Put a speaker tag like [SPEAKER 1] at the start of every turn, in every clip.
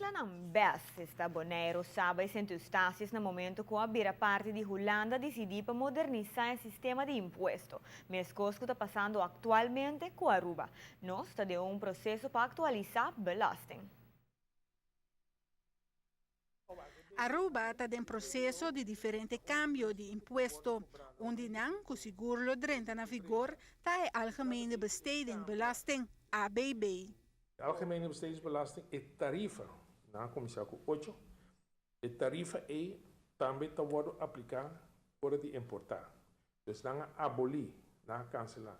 [SPEAKER 1] Holanda não BES está boneiro sabe centustácios no momento que a parte de Holanda decidiu para modernizar o sistema de imposto. Mas coisa que está passando atualmente com a Aruba. Nós está de processo para atualizar belasting.
[SPEAKER 2] Aruba está em processo de diferente cambio de imposto, onde não o seguro entra na vigor da Algemene Bestedingsbelasting, ABB.
[SPEAKER 3] De algemene bestedingsbelasting é tarifa na Comissão 8. A tarifa é também está aplicada para de importar. Então, não abolir, não cancelar.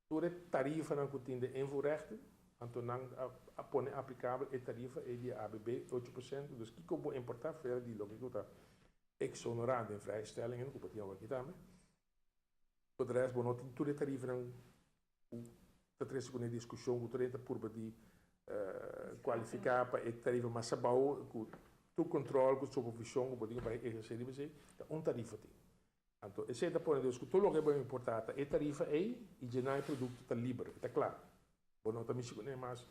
[SPEAKER 3] Toda tarifa não tem de invoerrechten, então não põe aplicável a tarifa é de ABB 8%. Dus que como importar verder die logika está exonerado em vrijstellingen, que pode aqui também. Por de resto, não tem toda tarifa não está três com a discussão, que toda por de qualificar para a tarifa mais baixa, com controle, com supervisão, com poder para exercer você, um tarifa tem. Então, esse é para Deus que tudo que é importado, a tarifa é e gerar produto está livre, está claro. Bom, não também se mais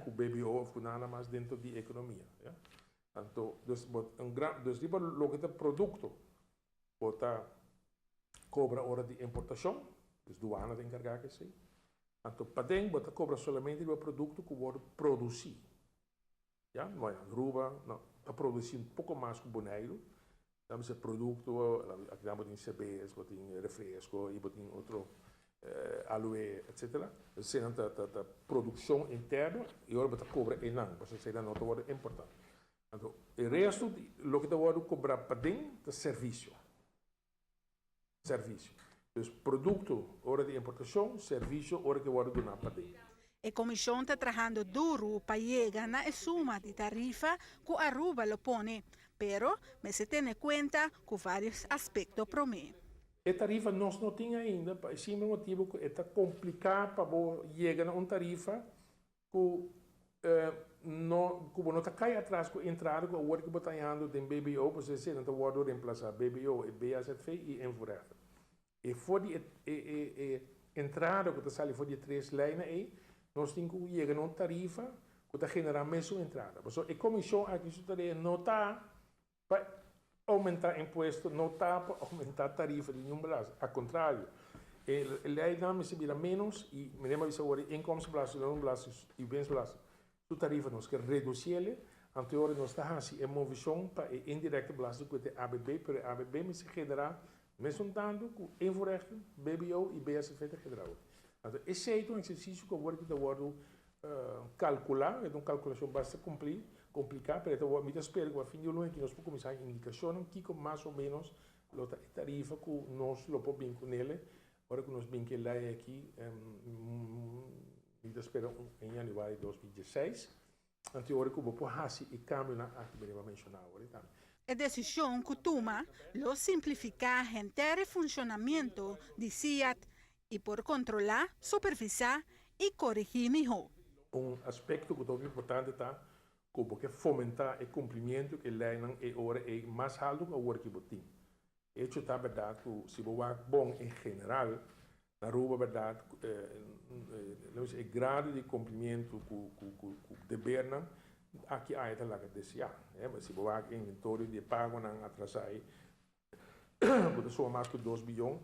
[SPEAKER 3] com BBO, com nada mais dentro da economia. Então, dus tipo logo que produto, bota cobra hora de importação, dus douane tem que encarregar que sei. Então, para dentro, você cobra somente o produto que você produzir. Não é Aruba, não, está produzindo um pouco mais que o boneiro. Temos produto, aqui temos CBS, tem refresco, e tem outro aloe, etc. Você não tem produção interna e agora você cobra em não, você não está importante. Então, o resto, o que você cobra para dentro, é serviço. Serviço. Dus produto, hora de importação, serviço, hora que você donar para dentro.
[SPEAKER 2] A Comissão está trabalhando duro para chegar na suma de tarifa que a Aruba lo pone, pero se tem em conta com vários aspectos promete.
[SPEAKER 3] A tarifa nós não temos ainda, por esse motivo que está complicado para chegar a uma tarifa que não está caindo atrás com a entrada, com o que está indo em BBO, você não está reemplaçar BBO e BAZV e envoerrechten. E voor die entrada que está fora de três linhas, nós temos que chegar a uma tarifa que está generando mais entrada. A comissão aqui não está para aumentar imposto, não está para aumentar tarifa de nenhum braço. Ao contrário, a lei não recebia menos e me lembro de agora inkomstenbelasting, loonbelasting e bensbelasting. A tarifa nós quer reduzir, anterior nós está assim uma visão para a indirecta belasting que é ABB, mas a ABB me se generar mesmo tanto com invoerrechten, BBO e BAZV federal. Então, esse é um exercício que eu vou calcular, é uma calculação bastante complicada, mas eu espero que a fim de ano que nós podemos começar a indicação que mais ou menos a tarifa que nós podemos bem com ele, agora que nós bem que lá aqui, eu espero em janeiro de 2016, anterior que eu vou fazer e câmbio na que eu vou mencionar agora.
[SPEAKER 2] A decisão que toma lo simplificar o inteiro funcionamento de SIAT e por controlar, supervisar e corrigir melhor.
[SPEAKER 3] Aspecto que é importante está porque fomentar o cumprimento que a lei é mais alto que o que tem. Isso está verdade que se você bom em geral, na rua verdade, o grado de cumprimento que o governo aqui há até lá que desejar, mas se você tem inventório de pago não atrasar, porque só mais que 2 bilhões,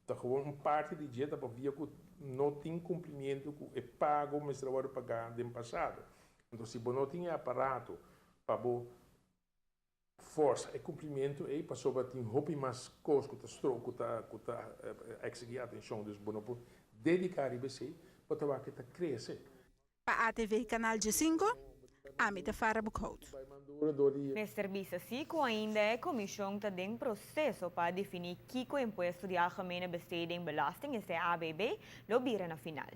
[SPEAKER 3] tá uma parte de dinheiro para via que não tem cumprimento que é pago, mas trabalho pagar no passado. Então, se você não tem aparato para força e cumprimento, aí passou a ter roupa mais coisa que está exigir atenção, dus você pode dedicar IBC para que está crescer.
[SPEAKER 2] Para a TV Canal G5, Amita Farah Bukhout.
[SPEAKER 1] Nesse serviço assim, ainda a comissão está em processo para definir que o imposto de algemene besteding belasting, este ABB, lo vira na final.